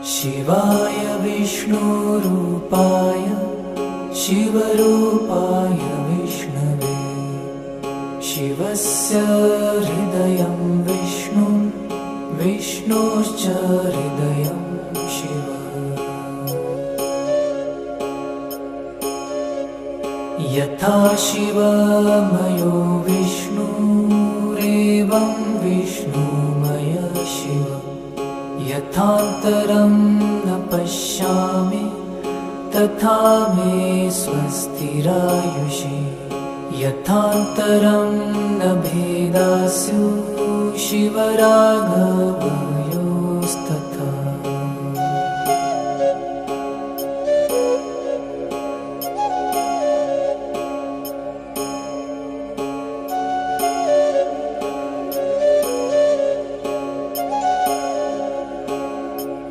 शिवाय विष्णुरूपाय शिवरूपाय विष्णवे शिवस्य हृदयं विष्णु विष्णोश्च हृदयं शिव यथा शिवमयो विष्णुरेवं विष्णुमय शिव यथान्तरं न पश्यामि तथा मे स्वस्तिरायुषि यथान्तरं न भेदास्यु शिवराघव